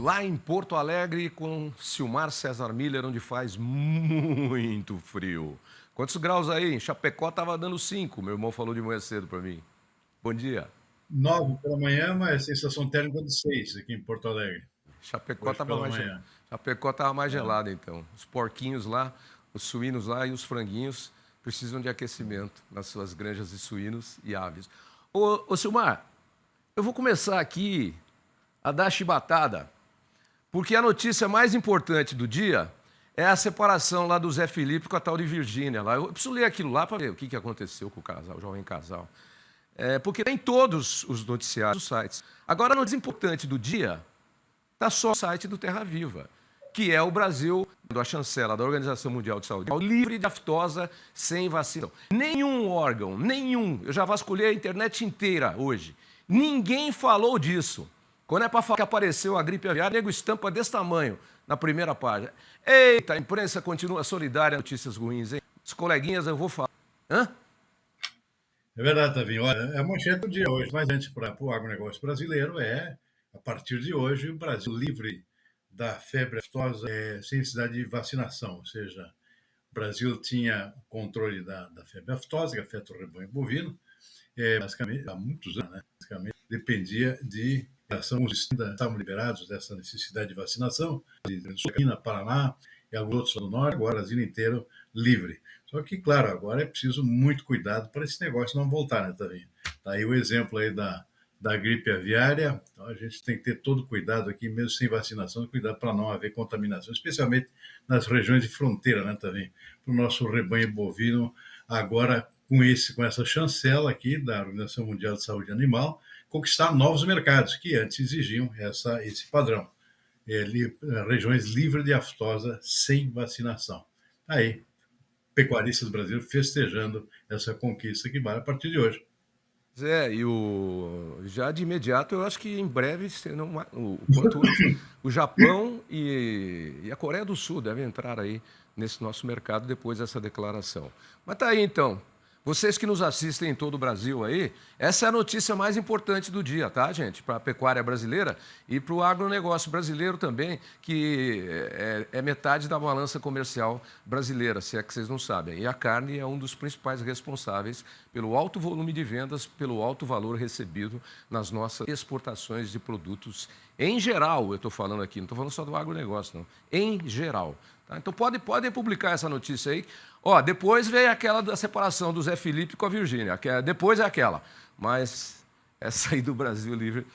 lá em Porto Alegre com Silmar César Miller, onde faz muito frio. Quantos graus aí? Em Chapecó tava dando 5. Meu irmão falou de manhã cedo para mim. Bom dia. 9 pela manhã, mas sensação térmica de 6 aqui em Porto Alegre, Chapecó hoje tava pela mais, manhã. Chapecó tava mais É, gelado, então. Os porquinhos lá, os suínos lá e os franguinhos precisam de aquecimento nas suas granjas de suínos e aves. Ô Silmar, eu vou começar aqui a dar chibatada, porque a notícia mais importante do dia é a separação lá do Zé Felipe com a tal de Virgínia lá. Eu preciso ler aquilo lá para ver o que aconteceu com o casal, o jovem casal. Porque tem todos os noticiários, os sites. Agora, a notícia importante do dia está só no site do Terra Viva, que é o Brasil, a chancela da Organização Mundial de Saúde, livre de aftosa sem vacina. Nenhum órgão, nenhum, eu já vasculhei a internet inteira hoje, ninguém falou disso. Quando é para falar que apareceu a gripe aviária, nego estampa desse tamanho na primeira página. Eita, a imprensa continua solidária a notícias ruins, hein? Os coleguinhas eu vou falar. Hã? é verdade, Tavinho. Olha, é a manchete do dia hoje, mas antes para o agronegócio brasileiro a partir de hoje, o Brasil livre da febre aftosa sem necessidade de vacinação, ou seja, o Brasil tinha controle da febre aftosa, que afeta o rebanho bovino, basicamente, há muitos anos, né? Basicamente, dependia de vacinação, os ainda estavam liberados dessa necessidade de vacinação, de Campina, Paraná e alguns outros do norte, agora o Brasil inteiro livre. Só que, claro, agora é preciso muito cuidado para esse negócio não voltar, né, Tavinho? Está aí o exemplo aí da gripe aviária, então a gente tem que ter todo cuidado aqui, mesmo sem vacinação, cuidado para não haver contaminação, especialmente nas regiões de fronteira, né, Tavinho? Para o nosso rebanho bovino, agora com essa chancela aqui da Organização Mundial de Saúde Animal, conquistar novos mercados que antes exigiam esse padrão. Regiões livres de aftosa sem vacinação. Aí, pecuaristas brasileiros festejando essa conquista que vai a partir de hoje. Zé, já de imediato, eu acho que em breve, o quanto antes, o Japão e a Coreia do Sul devem entrar aí nesse nosso mercado depois dessa declaração. Mas tá aí então. Vocês que nos assistem em todo o Brasil aí, essa é a notícia mais importante do dia, tá, gente? Para a pecuária brasileira e para o agronegócio brasileiro também, que é metade da balança comercial brasileira, se é que vocês não sabem. E a carne é um dos principais responsáveis pelo alto volume de vendas, pelo alto valor recebido nas nossas exportações de produtos em geral. Eu estou falando aqui, não estou falando só do agronegócio, não. Em geral. Tá? Então podem publicar essa notícia aí. Ó, depois veio aquela da separação do Zé Felipe com a Virgínia. Depois é aquela. Mas essa aí do Brasil Livre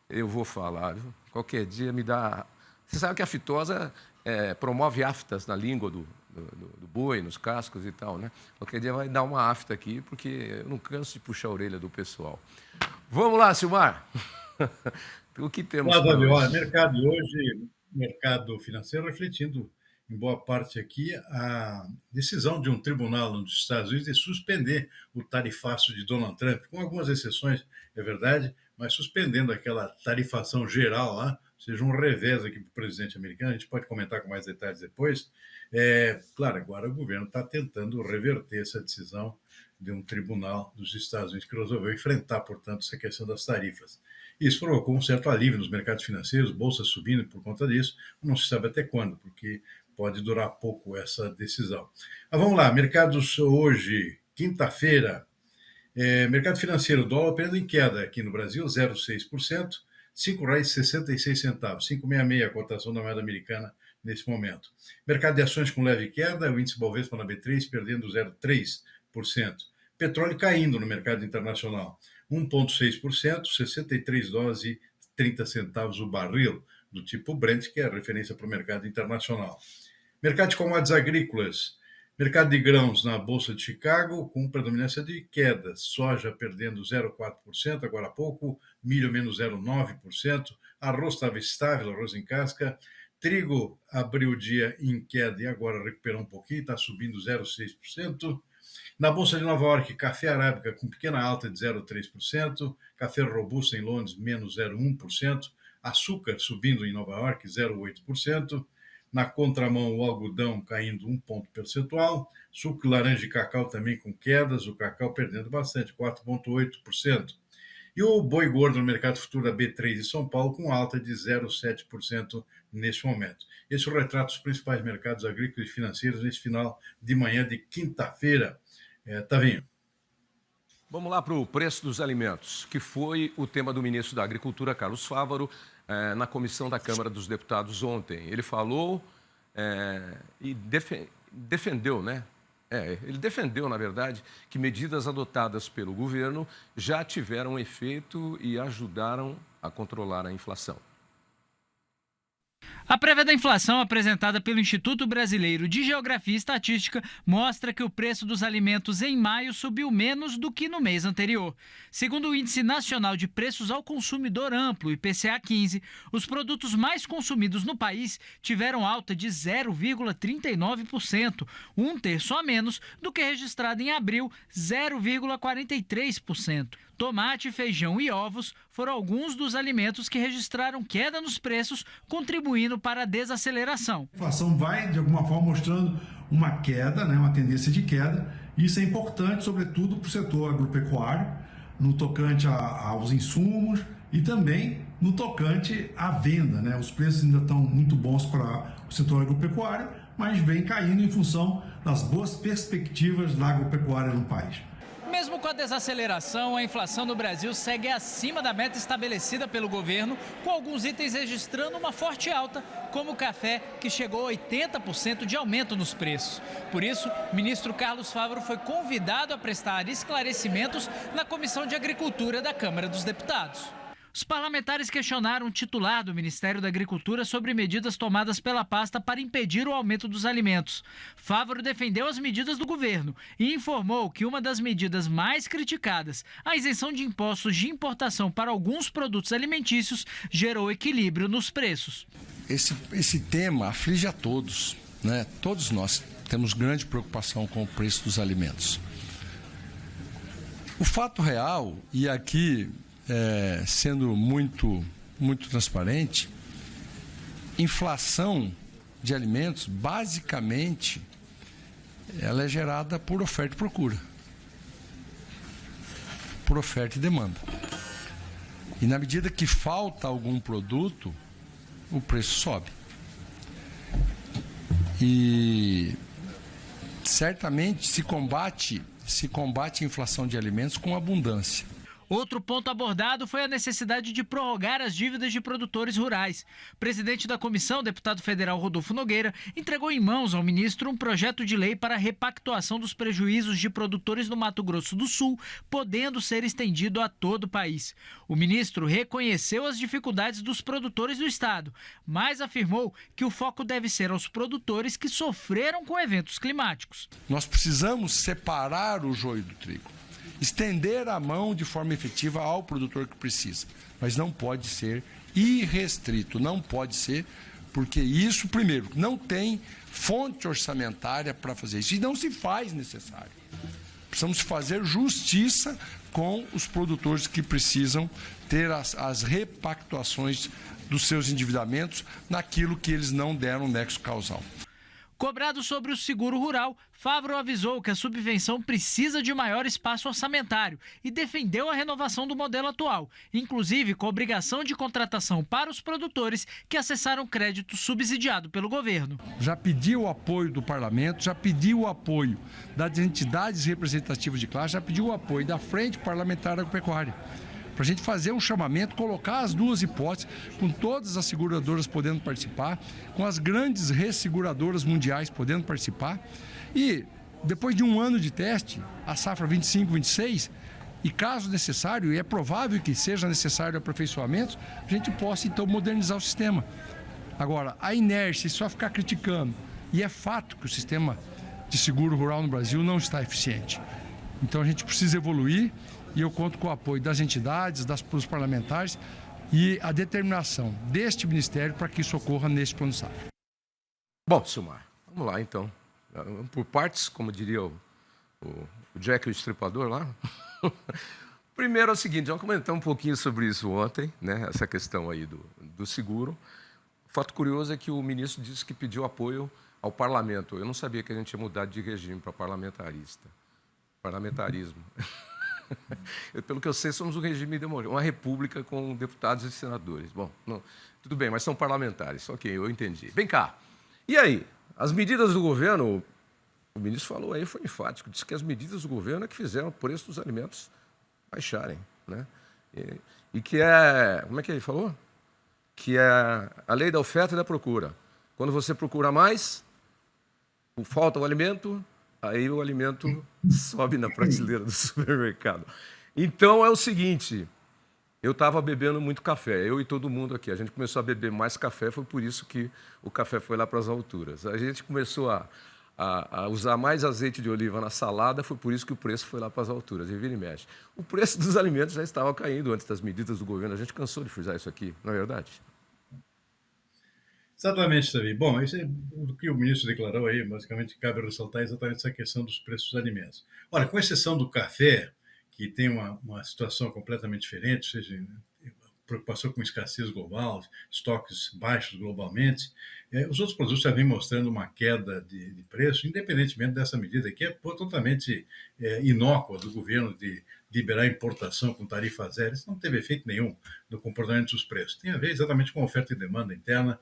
eu vou falar. Viu? Qualquer dia me dá. Você sabe que a fitosa promove aftas na língua do boi, nos cascos e tal, né? Qualquer dia vai dar uma afta aqui, porque eu não canso de puxar a orelha do pessoal. Vamos lá, Silmar. O que temos Olá, para Davi. Olha, hoje? mercado hoje, mercado financeiro refletindo em boa parte aqui a decisão de um tribunal nos Estados Unidos de suspender o tarifaço de Donald Trump, com algumas exceções, é verdade, mas suspendendo aquela tarifação geral lá, ou seja, um revés aqui para o presidente americano, a gente pode comentar com mais detalhes depois. Claro, agora o governo está tentando reverter essa decisão de um tribunal dos Estados Unidos que resolveu enfrentar, portanto, essa questão das tarifas. Isso provocou um certo alívio nos mercados financeiros, bolsas subindo por conta disso, não se sabe até quando, porque pode durar pouco essa decisão. Mas vamos lá, mercados hoje, quinta-feira, mercado financeiro, dólar operando em queda aqui no Brasil, 0,6%, R$ 5,66, 5,66 a cotação da moeda americana nesse momento. Mercado de ações com leve queda, o índice Bovespa na B3 perdendo 0,3%. Petróleo caindo no mercado internacional, 1,6%, US$ 63 e 30 centavos o barril, do tipo Brent, que é a referência para o mercado internacional. Mercado de commodities agrícolas, mercado de grãos na Bolsa de Chicago, com predominância de quedas. Soja perdendo 0,4% agora há pouco, milho menos 0,9%, arroz estava estável, arroz em casca, trigo abriu o dia em queda e agora recuperou um pouquinho, está subindo 0,6%. Na Bolsa de Nova York, café arábica com pequena alta de 0,3%, café robusto em Londres menos 0,1%, açúcar subindo em Nova York 0,8%, na contramão o algodão caindo 1 ponto percentual, suco, laranja e cacau também com quedas, o cacau perdendo bastante, 4,8%. E o boi gordo no mercado futuro da B3 de São Paulo com alta de 0,7% neste momento. Esse é o retrato dos principais mercados agrícolas e financeiros nesse final de manhã de quinta-feira. Tavinho. Vamos lá para o preço dos alimentos, que foi o tema do ministro da Agricultura, Carlos Fávaro, na comissão da Câmara dos Deputados ontem. Ele falou e defendeu, né? Ele defendeu, na verdade, que medidas adotadas pelo governo já tiveram efeito e ajudaram a controlar a inflação. A prévia da inflação apresentada pelo Instituto Brasileiro de Geografia e Estatística mostra que o preço dos alimentos em maio subiu menos do que no mês anterior. Segundo o Índice Nacional de Preços ao Consumidor Amplo, IPCA 15, os produtos mais consumidos no país tiveram alta de 0,39%, um terço a menos do que registrado em abril, 0,43%. Tomate, feijão e ovos foram alguns dos alimentos que registraram queda nos preços, contribuindo para a desaceleração. A inflação vai, de alguma forma, mostrando uma queda, uma tendência de queda. Isso é importante, sobretudo, para o setor agropecuário, no tocante aos insumos e também no tocante à venda. Os preços ainda estão muito bons para o setor agropecuário, mas vem caindo em função das boas perspectivas da agropecuária no país. Mesmo com a desaceleração, a inflação no Brasil segue acima da meta estabelecida pelo governo, com alguns itens registrando uma forte alta, como o café, que chegou a 80% de aumento nos preços. Por isso, o ministro Carlos Fávaro foi convidado a prestar esclarecimentos na Comissão de Agricultura da Câmara dos Deputados. Os parlamentares questionaram o titular do Ministério da Agricultura sobre medidas tomadas pela pasta para impedir o aumento dos alimentos. Fávaro defendeu as medidas do governo e informou que uma das medidas mais criticadas, a isenção de impostos de importação para alguns produtos alimentícios, gerou equilíbrio nos preços. Esse tema aflige a todos, né? Todos nós temos grande preocupação com o preço dos alimentos. O fato real, e aqui sendo muito transparente, inflação de alimentos, basicamente, ela é gerada por oferta e procura, por oferta e demanda. E na medida que falta algum produto, o preço sobe. E certamente se combate a inflação de alimentos com abundância. Outro ponto abordado foi a necessidade de prorrogar as dívidas de produtores rurais. O presidente da comissão, deputado federal Rodolfo Nogueira, entregou em mãos ao ministro um projeto de lei para a repactuação dos prejuízos de produtores no Mato Grosso do Sul, podendo ser estendido a todo o país. O ministro reconheceu as dificuldades dos produtores do estado, mas afirmou que o foco deve ser aos produtores que sofreram com eventos climáticos. Nós precisamos separar o joio do trigo. Estender a mão de forma efetiva ao produtor que precisa, mas não pode ser irrestrito, não pode ser, porque isso, primeiro, não tem fonte orçamentária para fazer isso e não se faz necessário. Precisamos fazer justiça com os produtores que precisam ter as repactuações dos seus endividamentos naquilo que eles não deram nexo causal. Cobrado sobre o seguro rural, Fávaro avisou que a subvenção precisa de maior espaço orçamentário e defendeu a renovação do modelo atual, inclusive com a obrigação de contratação para os produtores que acessaram crédito subsidiado pelo governo. Já pediu o apoio do parlamento, já pediu o apoio das entidades representativas de classe, já pediu o apoio da Frente Parlamentar Agropecuária. Para a gente fazer um chamamento, colocar as duas hipóteses, com todas as seguradoras podendo participar, com as grandes resseguradoras mundiais podendo participar. E, depois de um ano de teste, a safra 25-26, e caso necessário, e é provável que seja necessário aperfeiçoamentos, a gente possa, então, modernizar o sistema. Agora, a inércia e só ficar criticando, e é fato que o sistema de seguro rural no Brasil não está eficiente. Então, a gente precisa evoluir. E eu conto com o apoio das entidades, dos parlamentares e a determinação deste Ministério para que isso ocorra neste plano safra. Bom, Silmar, vamos lá então. Por partes, como diria o Jack o Estripador lá. Primeiro é o seguinte, já comentamos um pouquinho sobre isso ontem, né? Essa questão aí do seguro. O fato curioso é que o ministro disse que pediu apoio ao parlamento. Eu não sabia que a gente ia mudar de regime para parlamentarismo. Pelo que eu sei, somos um regime democrático, uma república com deputados e senadores. Bom, não, tudo bem, mas são parlamentares. Ok, eu entendi. Vem cá. E aí? As medidas do governo, o ministro falou aí, foi enfático, disse que as medidas do governo é que fizeram o preço dos alimentos baixarem, né? E que é, como é que ele falou? Que é a lei da oferta e da procura. Quando você procura mais, falta o alimento, aí o alimento sobe na prateleira do supermercado. Então é o seguinte, eu estava bebendo muito café, eu e todo mundo aqui. A gente começou a beber mais café, foi por isso que o café foi lá para as alturas. A gente começou a usar mais azeite de oliva na salada, foi por isso que o preço foi lá para as alturas, e vira e mexe. O preço dos alimentos já estava caindo antes das medidas do governo, a gente cansou de frisar isso aqui, não é verdade? Exatamente, Davi. Bom, o que o ministro declarou aí, basicamente, cabe ressaltar exatamente essa questão dos preços dos alimentos. Olha, com exceção do café, que tem uma situação completamente diferente, ou seja, preocupação com escassez global, estoques baixos globalmente, os outros produtos já vêm mostrando uma queda de preço, independentemente dessa medida, que é totalmente inócua do governo de liberar importação com tarifa zero. Isso não teve efeito nenhum no comportamento dos preços. Tem a ver exatamente com oferta e demanda interna.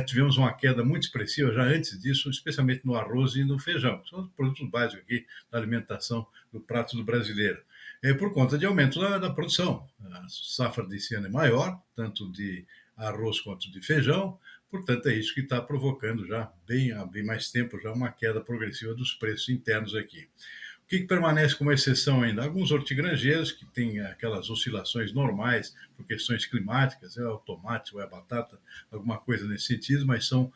Tivemos uma queda muito expressiva já antes disso, especialmente no arroz e no feijão, que são os produtos básicos aqui da alimentação do prato do brasileiro. Por conta de aumento da produção. A safra desse ano é maior, tanto de arroz quanto de feijão, portanto é isso que está provocando já há bem mais tempo já uma queda progressiva dos preços internos aqui. O que permanece como exceção ainda? Alguns hortigranjeiros que têm aquelas oscilações normais por questões climáticas, é o tomate ou é a batata, alguma coisa nesse sentido, mas são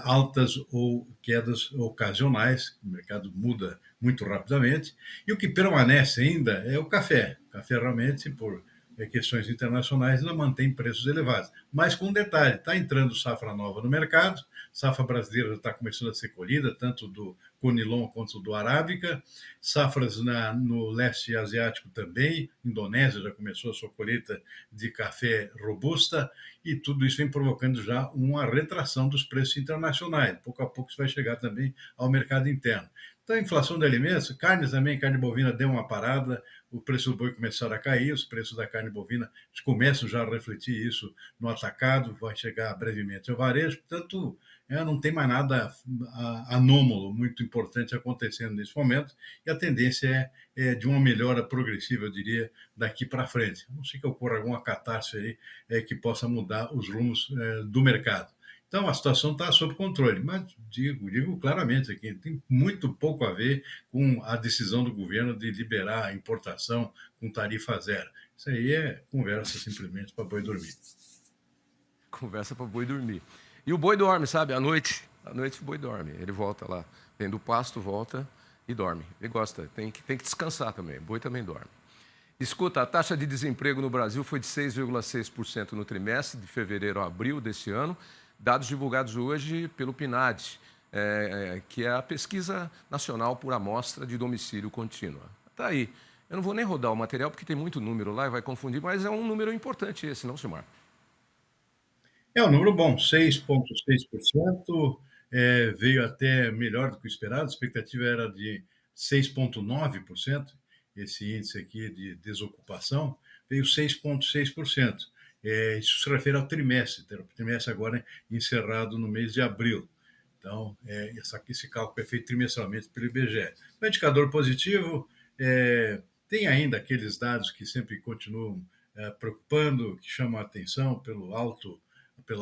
altas ou quedas ocasionais, o mercado muda muito rapidamente, e o que permanece ainda é o café. O café realmente, por questões internacionais, ainda mantém preços elevados. Mas com um detalhe, está entrando safra nova no mercado, safra brasileira já está começando a ser colhida, tanto do Conilon quanto do Arábica, safras no leste asiático também, Indonésia já começou a sua colheita de café robusta, e tudo isso vem provocando já uma retração dos preços internacionais. Pouco a pouco isso vai chegar também ao mercado interno. Então, a inflação de alimentos, carnes também, carne bovina deu uma parada, o preço do boi começaram a cair, os preços da carne bovina começam já a refletir isso no atacado, vai chegar brevemente ao varejo, portanto, não tem mais nada anômalo, muito importante acontecendo nesse momento, e a tendência é de uma melhora progressiva, eu diria, daqui para frente. A não sei que ocorra alguma catástrofe aí que possa mudar os rumos do mercado. Então, a situação está sob controle, mas digo claramente aqui, tem muito pouco a ver com a decisão do governo de liberar a importação com tarifa zero. Isso aí é conversa simplesmente para boi dormir. Conversa para boi dormir. E o boi dorme, sabe? À noite o boi dorme. Ele volta lá, vem do pasto, volta e dorme. Ele gosta, tem que descansar também. O boi também dorme. Escuta, a taxa de desemprego no Brasil foi de 6,6% no trimestre de fevereiro a abril desse ano, dados divulgados hoje pelo PNAD, que é a Pesquisa Nacional por Amostra de Domicílio Contínua. Está aí. Eu não vou nem rodar o material, porque tem muito número lá e vai confundir, mas é um número importante esse, não, Silmar? É um número bom, 6,6%, veio até melhor do que o esperado, a expectativa era de 6,9%, esse índice aqui de desocupação, veio 6,6%. Isso se refere ao trimestre, o trimestre agora encerrado no mês de abril. Então, esse cálculo é feito trimestralmente pelo IBGE. O indicador positivo, tem ainda aqueles dados que sempre continuam preocupando, que chamam a atenção pela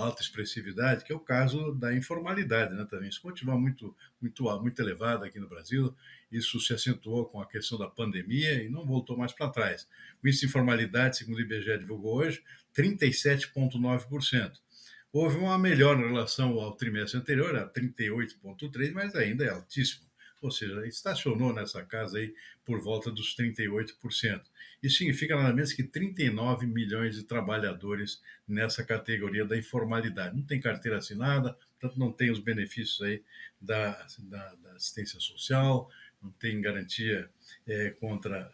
alta expressividade, que é o caso da informalidade, né, também. Isso continua muito elevado aqui no Brasil, isso se acentuou com a questão da pandemia e não voltou mais para trás. O índice de informalidade, segundo o IBGE divulgou hoje, 37,9%. Houve uma melhora em relação ao trimestre anterior, a 38,3%, mas ainda é altíssimo. Ou seja, estacionou nessa casa aí por volta dos 38%. Isso significa nada menos que 39 milhões de trabalhadores nessa categoria da informalidade. Não tem carteira assinada, portanto não tem os benefícios aí da assistência social, não tem garantia contra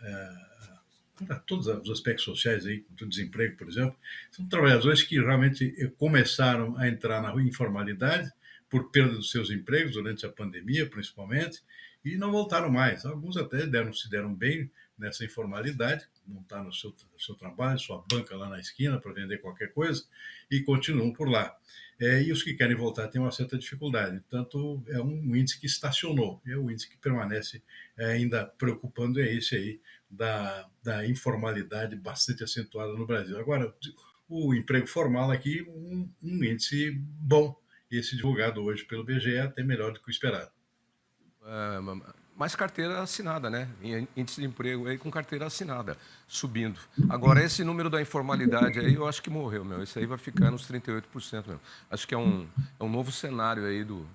todos os aspectos sociais aí, contra o desemprego, por exemplo. São trabalhadores que realmente começaram a entrar na informalidade por perda dos seus empregos durante a pandemia, principalmente, e não voltaram mais. Alguns até se deram bem nessa informalidade, montar no seu trabalho, sua banca lá na esquina para vender qualquer coisa, e continuam por lá. E os que querem voltar têm uma certa dificuldade. Portanto, é um índice que estacionou, é o índice que permanece ainda preocupando, é esse aí, da informalidade bastante acentuada no Brasil. Agora, o emprego formal aqui, um índice bom, esse divulgado hoje pelo BGE, é até melhor do que o esperado. Mais carteira assinada, né? Índice de emprego aí com carteira assinada, subindo. Agora, esse número da informalidade aí, eu acho que morreu, meu. Esse aí vai ficar nos 38%, meu. Acho que é um novo cenário aí do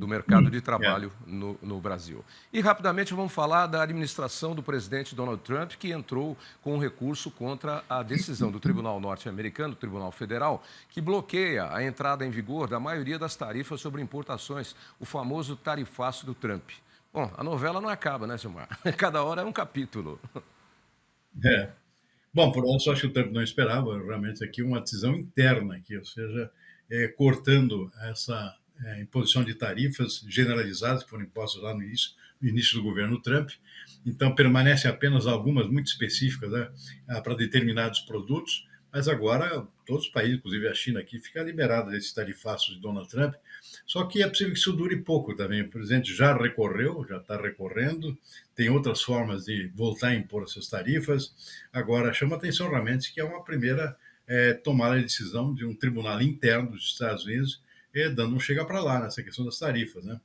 mercado de trabalho no Brasil. E, rapidamente, vamos falar da administração do presidente Donald Trump, que entrou com um recurso contra a decisão do Tribunal Norte-Americano, Tribunal Federal, que bloqueia a entrada em vigor da maioria das tarifas sobre importações, o famoso tarifaço do Trump. Bom, a novela não acaba, né, Gilmar? Cada hora é um capítulo. É. Bom, por isso, acho que o Trump não esperava realmente aqui uma decisão interna, aqui, ou seja, cortando essa imposição de tarifas generalizadas que foram impostas lá no início do governo Trump. Então, permanecem apenas algumas muito específicas, né, para determinados produtos, mas agora todos os países, inclusive a China aqui, fica liberada desse tarifaço de Donald Trump. Só que é possível que isso dure pouco também. O presidente já recorreu, já está recorrendo, tem outras formas de voltar a impor essas tarifas. Agora, chama atenção realmente que é uma primeira tomada de decisão de um tribunal interno dos Estados Unidos, dando um chega para lá nessa questão das tarifas, né?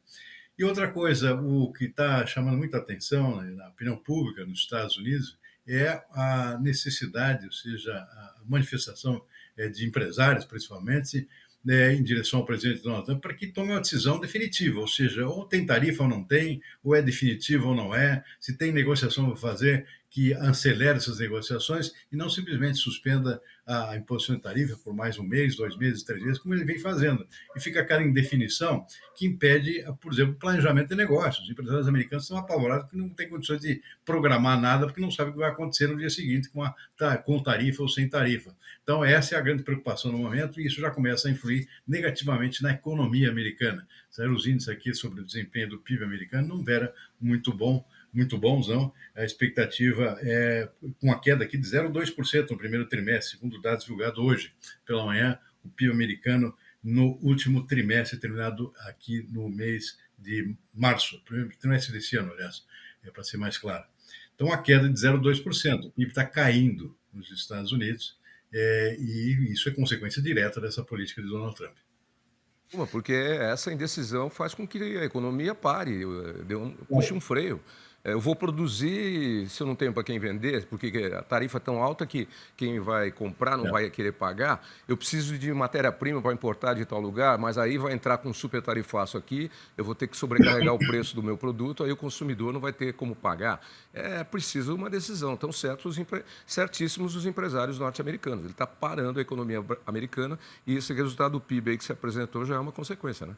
E outra coisa, o que está chamando muita atenção, né, na opinião pública nos Estados Unidos é a necessidade, ou seja, a manifestação de empresários, principalmente, em direção ao presidente Donald Trump, para que tome uma decisão definitiva, ou seja, ou tem tarifa ou não tem, ou é definitivo ou não é, se tem negociação para fazer, que acelere essas negociações e não simplesmente suspenda a imposição de tarifa por mais um mês, 2 meses, 3 meses, como ele vem fazendo. E fica aquela indefinição que impede, por exemplo, o planejamento de negócios. Os empresários americanos estão apavorados porque não têm condições de programar nada, porque não sabem o que vai acontecer no dia seguinte com tarifa ou sem tarifa. Então, essa é a grande preocupação no momento e isso já começa a influir negativamente na economia americana. Os índices aqui sobre o desempenho do PIB americano não eram muito bons, não. A expectativa é com a queda aqui de 0,2% no primeiro trimestre, segundo dados divulgados hoje pela manhã, o PIB americano no último trimestre, terminado aqui no mês de março, primeiro trimestre desse ano, aliás, para ser mais claro. Então, a queda de 0,2%. O PIB está caindo nos Estados Unidos e isso é consequência direta dessa política de Donald Trump. Porque essa indecisão faz com que a economia pare, puxe um freio. Eu vou produzir, se eu não tenho para quem vender, porque a tarifa é tão alta que quem vai comprar não vai querer pagar. Eu preciso de matéria-prima para importar de tal lugar, mas aí vai entrar com um super tarifaço aqui, eu vou ter que sobrecarregar o preço do meu produto, aí o consumidor não vai ter como pagar. É preciso uma decisão. Estão certíssimos os empresários norte-americanos. Ele está parando a economia americana e esse resultado do PIB aí que se apresentou já é uma consequência, né?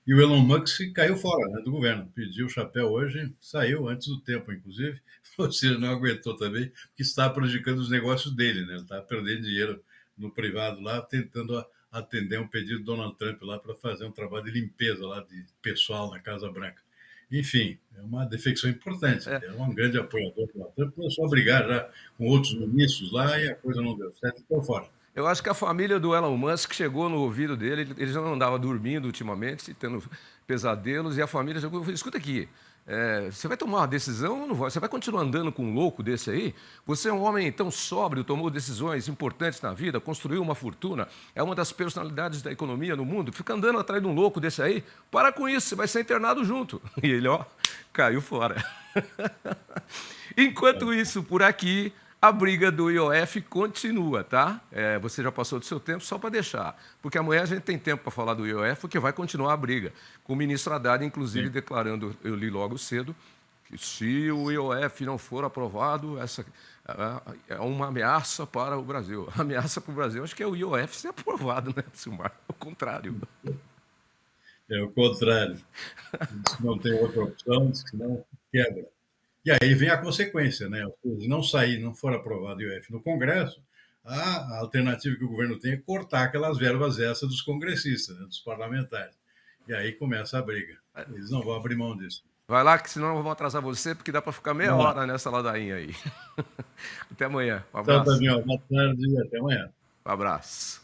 E o Elon Musk caiu fora, né, do governo, pediu o chapéu hoje, saiu antes do tempo, inclusive, ou seja, não aguentou também, porque está prejudicando os negócios dele, né? Ele está perdendo dinheiro no privado lá, tentando atender um pedido do Donald Trump lá para fazer um trabalho de limpeza lá de pessoal na Casa Branca. Enfim, é uma defecção importante. É um grande apoiador do Donald Trump, começou a brigar já com outros ministros lá e a coisa não deu certo e ficou fora. Eu acho que a família do Elon Musk chegou no ouvido dele, ele já não andava dormindo ultimamente, tendo pesadelos, e a família chegou e falou, escuta aqui, você vai tomar uma decisão ou não vai? Você vai continuar andando com um louco desse aí? Você é um homem tão sóbrio, tomou decisões importantes na vida, construiu uma fortuna, é uma das personalidades da economia no mundo, fica andando atrás de um louco desse aí? Para com isso, você vai ser internado junto. E ele, caiu fora. Enquanto isso, por aqui, a briga do IOF continua, tá? Você já passou do seu tempo, só para deixar. Porque amanhã a gente tem tempo para falar do IOF, porque vai continuar a briga. Com o ministro Haddad, inclusive, declarando, eu li logo cedo, que se o IOF não for aprovado, essa é uma ameaça para o Brasil. A ameaça para o Brasil, acho que é o IOF ser aprovado, né, Silmar? O contrário. É o contrário. Não tem outra opção, senão quebra. E aí vem a consequência, né? Se não sair, não for aprovado o IOF no Congresso, a alternativa que o governo tem é cortar aquelas verbas extras dos congressistas, né, dos parlamentares. E aí começa a briga. Eles não vão abrir mão disso. Vai lá, que senão eu vou atrasar você, porque dá para ficar meia hora nessa ladainha aí. Até amanhã. Um Então, abraço. Daniel, boa tarde e até amanhã. Um abraço.